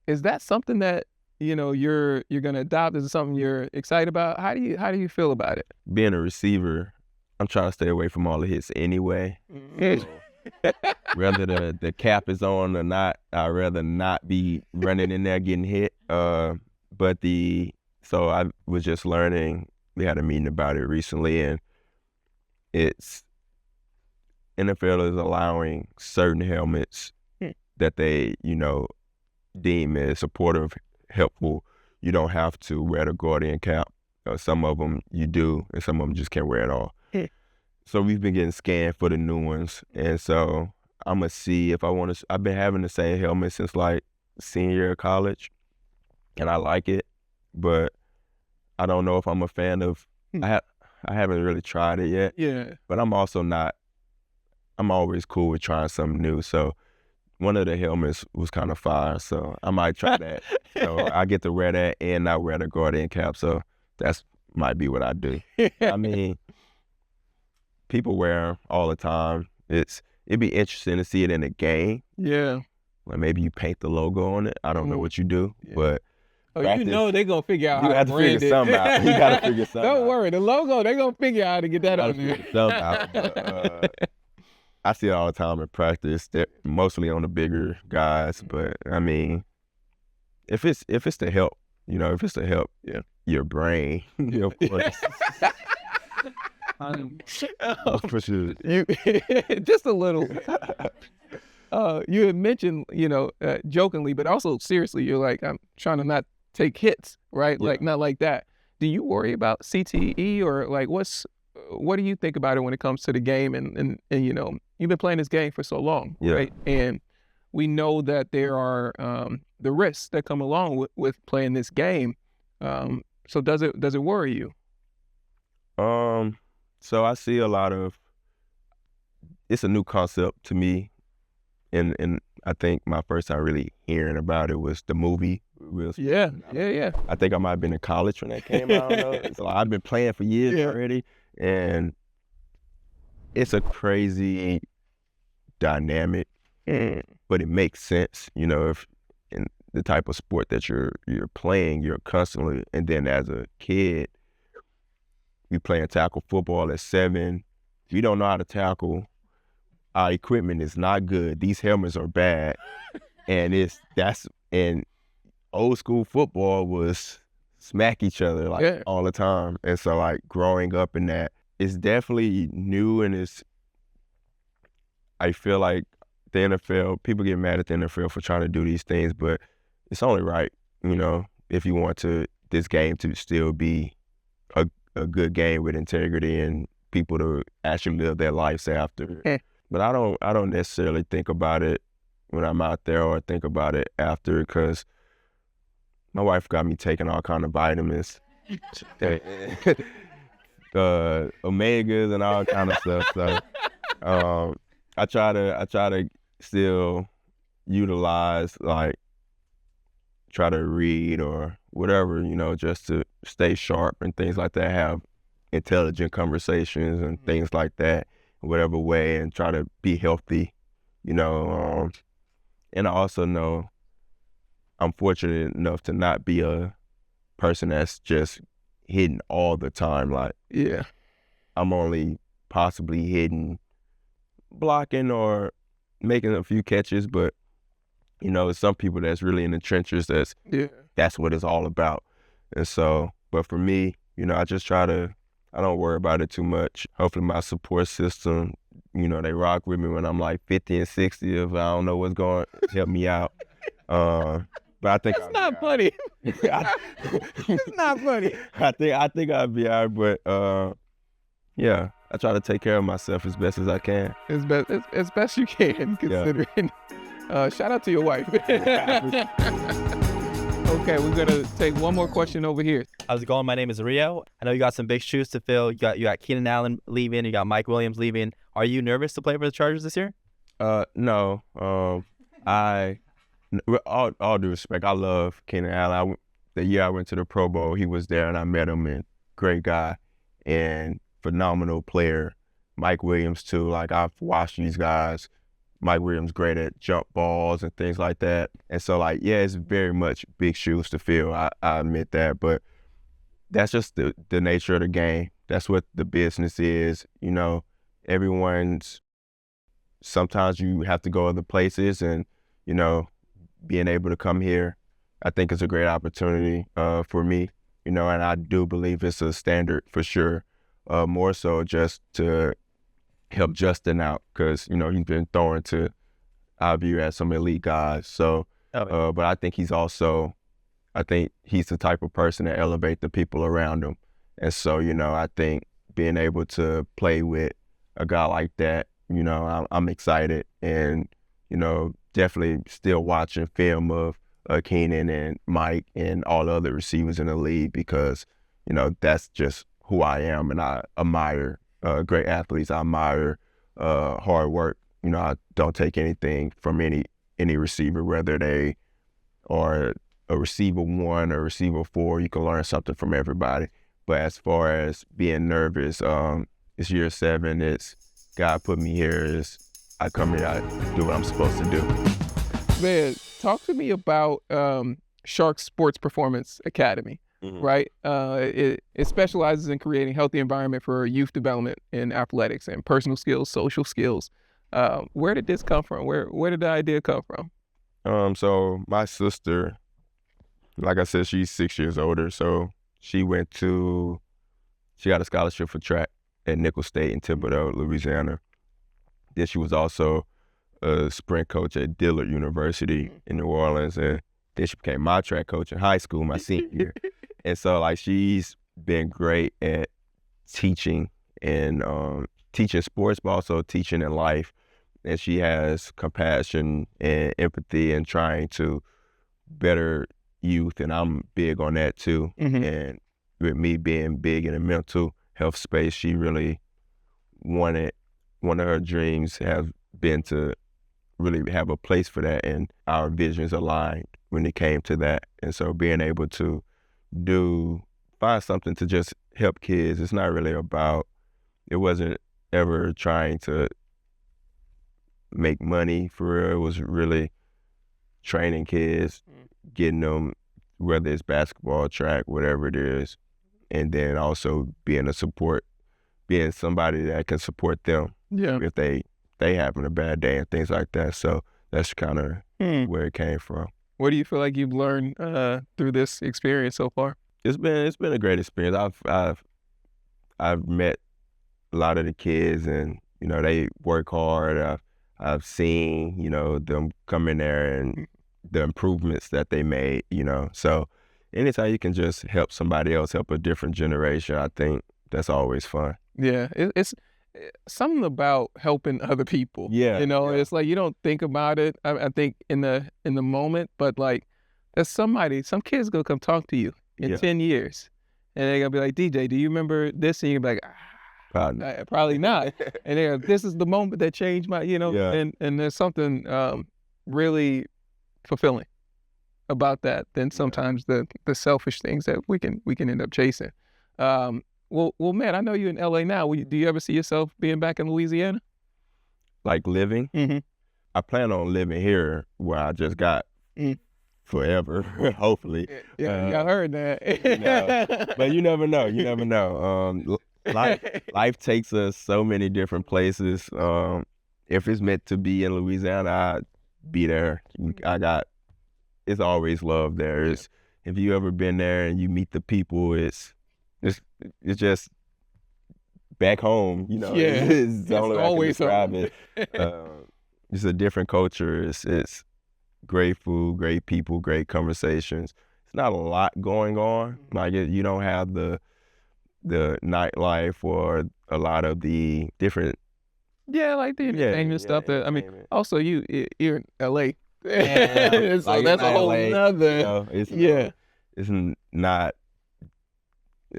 Is that something that, you're going to adopt? Is it something you're excited about? How do you feel about it? Being a receiver, I'm trying to stay away from all the hits anyway. So, whether the cap is on or not, I'd rather not be running in there getting hit. So I was just learning. We had a meeting about it recently, and it's NFL is allowing certain helmets that they, deem as supportive, helpful. You don't have to wear the Guardian cap. Some of them you do, and some of them just can't wear it all. So we've been getting scanned for the new ones, and so I'm gonna see if I want to. I've been having the same helmet since like senior year of college, and I like it, but I don't know if I'm a fan of. I haven't really tried it yet. Yeah. But I'm also not. I'm always cool with trying something new. So one of the helmets was kind of fire, so I might try that. So I get to wear that and not wear the Guardian cap. So that's might be what I do. I mean, people wear them all the time. It'd be interesting to see it in a game. Yeah. Like maybe you paint the logo on it. I don't know what you do, but practice, they're gonna figure out how to figure something out. You gotta figure something out. Don't worry, the logo, they're gonna figure out how to get that on there. But, I see it all the time in practice. They're mostly on the bigger guys, but I mean, if it's to help, if it's to help your brain, of course. For sure. Just a little. You had mentioned, jokingly, but also seriously, you're like, I'm trying to not take hits, right? Yeah. Like, not like that. Do you worry about CTE, or like, what do you think about it when it comes to the game? And you've been playing this game for so long, right? And we know that there are the risks that come along with playing this game. So does it worry you? So I see a lot of, it's a new concept to me. And I think my first time really hearing about it was the movie. Yeah. I think I might have been in college when that came out. So I've been playing for years already. And it's a crazy dynamic, but it makes sense, if in the type of sport that you're playing, you're constantly, and then as a kid, we playing tackle football at 7. We don't know how to tackle. Our equipment is not good. These helmets are bad. And and old school football was smack each other all the time. And so like growing up in that, it's definitely new, and I feel like the NFL, people get mad at the NFL for trying to do these things, but it's only right, if you want this game to still be a good game with integrity and people to actually live their lives after. But I don't necessarily think about it when I'm out there, or think about it after, because my wife got me taking all kind of vitamins, omegas and all kind of stuff. So I try to still utilize, like, try to read or whatever, just to stay sharp and things like that, have intelligent conversations and things like that in whatever way, and try to be healthy, and I also know I'm fortunate enough to not be a person that's just hitting all the time. Like, I'm only possibly hitting, blocking or making a few catches, but some people that's really in the trenches, that's what it's all about. And so, but for me, I just try to I don't worry about it too much. Hopefully my support system, they rock with me when I'm like 50 and 60. If I don't know what's going, help me out. But I think that's not funny. It's not funny. I think I'll be all right, but yeah, I try to take care of myself as best as I can. As best you can, considering. Yeah. Shout out to your wife. Okay, we're gonna take one more question over here. How's it going? My name is Rio. I know you got some big shoes to fill. You got Keenan Allen leaving. You got Mike Williams leaving. Are you nervous to play for the Chargers this year? No. With all due respect, I love Keenan Allen. The year I went to the Pro Bowl, he was there, and I met him, and great guy and phenomenal player. Mike Williams too. Like, I've watched these guys. Mike Williams great at jump balls and things like that. And so, like, yeah, it's very much big shoes to fill. I admit that, but that's just the nature of the game. That's what the business is. Sometimes you have to go other places, and, being able to come here, I think it's a great opportunity for me, and I do believe it's a standard for sure. More so just to help Justin out, because he's been thrown to our view as some elite guys. So, but I think he's the type of person to elevate the people around him. And so, I think being able to play with a guy like that, I'm excited, and definitely still watching film of Keenan and Mike and all the other receivers in the league, because that's just who I am, and I admire great athletes. I admire hard work. I don't take anything from any receiver, whether they are a receiver 1 or receiver 4. You can learn something from everybody. But as far as being nervous, it's year 7. It's God put me here. I come here, I do what I'm supposed to do. Man, talk to me about Chark Sports Performance Academy. Mm-hmm. Right? It specializes in creating healthy environment for youth development in athletics and personal skills, social skills. Where did this come from? Where did the idea come from? So my sister, like I said, she's 6 years older. So she got a scholarship for track at Nicholls State in Thibodaux, Louisiana. Then she was also a sprint coach at Dillard University in New Orleans, and then she became my track coach in high school my senior year. And so, like, she's been great at teaching and teaching sports, but also teaching in life. And she has compassion and empathy and trying to better youth, and I'm big on that too. Mm-hmm. And with me being big in the mental health space, she really one of her dreams have been to really have a place for that, and our visions aligned when it came to that. And so being able to find something to just help kids. It's not really it wasn't ever trying to make money for real. It was really training kids, getting them, whether it's basketball, track, whatever it is, and then also being somebody that can support them if they having a bad day and things like that. So that's kind of where it came from. What do you feel like you've learned through this experience so far? It's been a great experience. I've met a lot of the kids, and they work hard. I've seen them come in there and the improvements that they made. So anytime you can just help somebody else, help a different generation, I think that's always fun. Yeah, it's something about helping other people. Yeah, it's like you don't think about it. I think in the moment, but like there's some kids gonna come talk to you in 10 years, and they're gonna be like, DJ, do you remember this? And you're gonna be like, probably not. And they're like, this is the moment that changed my, and there's something really fulfilling about that than sometimes the selfish things that we can end up chasing. Well, man, I know you're in LA now. Do you ever see yourself being back in Louisiana? Like living? Mm-hmm. I plan on living here where I just got forever, hopefully. Yeah, I heard that. But you never know. You never know. Life takes us so many different places. If it's meant to be in Louisiana, I'd be there. It's always love there. If you ever been there and you meet the people, it's just back home, you know. Yeah. It's the only way I can always describe it. It's a different culture. It's great food, great people, great conversations. It's not a lot going on. Like you don't have the nightlife or a lot of the different. Yeah, like the entertainment stuff. That I mean, also you're in LA, Yeah, so like that's a whole LA, nother. You know, it's not.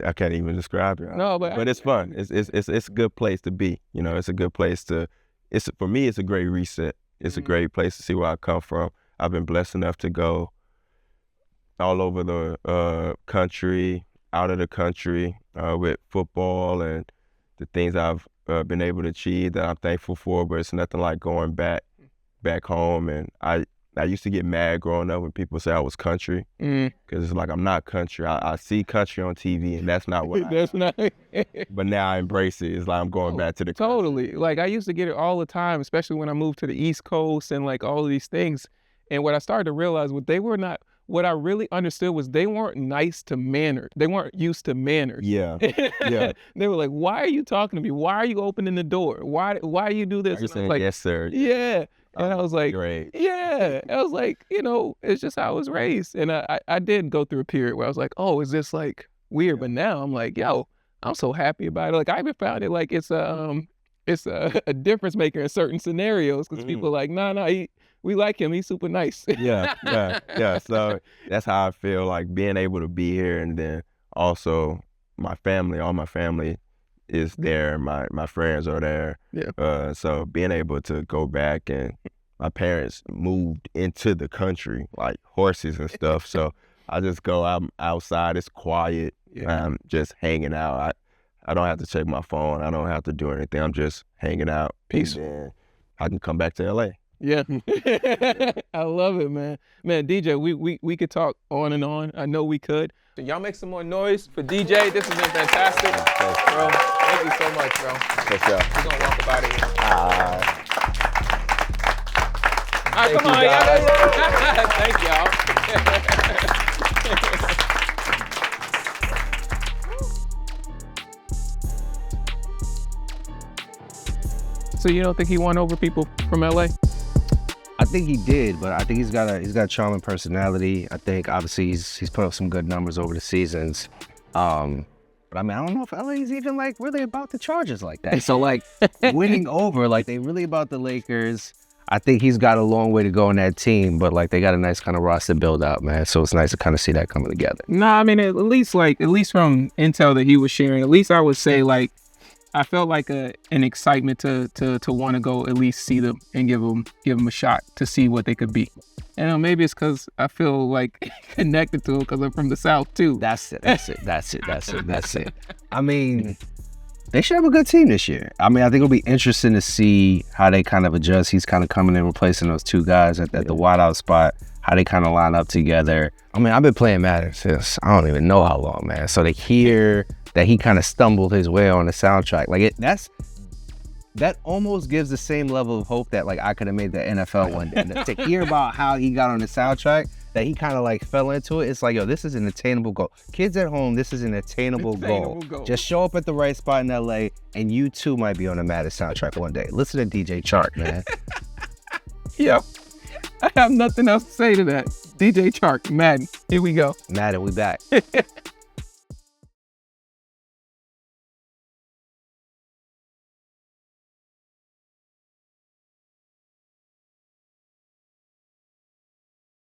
I can't even describe it. No, but it's fun. It's a good place to be. You know, it's a good place to. For me, it's a great reset. It's a great place to see where I come from. I've been blessed enough to go all over the country, out of the country, with football and the things I've been able to achieve that I'm thankful for. But it's nothing like going back home. And I used to get mad growing up when people say I was country, because it's like I'm not country. I see country on TV, and that's not what that's not. But now I embrace it. It's like I'm going back to the country. Totally. Like I used to get it all the time, especially when I moved to the East Coast and like all of these things. And what I started to realize what I really understood was they weren't nice to manners. They weren't used to manners. Yeah. Yeah. They were like, "Why are you talking to me? Why are you opening the door? Why you do this?" You're saying, like, yes, sir. Yeah. And I was like, great. Yeah. I was like, it's just how I was raised. And I did go through a period where I was like, oh, is this like weird? But now I'm like, yo, I'm so happy about it. Like I even found it like it's a difference maker in certain scenarios, because people are like, nah, we like him. He's super nice. Yeah. So that's how I feel, like being able to be here, and then also all my family is there. My friends are there. Yeah. So being able to go back, and my parents moved into the country, like horses and stuff. So I just go out outside. It's quiet. Yeah. I'm just hanging out. I don't have to check my phone. I don't have to do anything. I'm just hanging out. Peace. And then I can come back to LA. Yeah. I love it, man. Man, DJ, we could talk on and on. I know we could. So y'all make some more noise for DJ. This has been fantastic. Bro, thank you so much, bro. For sure. We're going to walk up out of here. All right, come on, y'all. Thank y'all. So you don't think he won over people from LA? I think he did, but I think he's got a charming personality. I think obviously he's put up some good numbers over the seasons. But I mean, I don't know if LA is even like really about the Chargers like that. So like winning over, like they really about the Lakers. I think he's got a long way to go in that team, but like they got a nice kind of roster build out, man. So it's nice to kind of see that coming together. Nah, I mean, at least from intel that he was sharing, at least I would say like I felt like an excitement to want to go at least see them and give them a shot to see what they could be. And maybe it's because I feel like connected to them because I'm from the South too. That's it. I mean, they should have a good team this year. I mean, I think it'll be interesting to see how they kind of adjust. He's kind of coming in replacing those two guys at the wideout spot, how they kind of line up together. I mean, I've been playing Madden since I don't even know how long, man. So to hear that he kind of stumbled his way on the soundtrack, like that almost gives the same level of hope that like I could have made the NFL one day. To hear about how he got on the soundtrack, that he kind of like fell into it, it's like, yo, this is an attainable goal. Kids at home, this is an attainable goal. Just show up at the right spot in LA and you too might be on the Madden soundtrack one day. Listen to DJ Chark, man. Yep. I have nothing else to say to that. DJ Chark, Madden. Here we go. Madden, we back.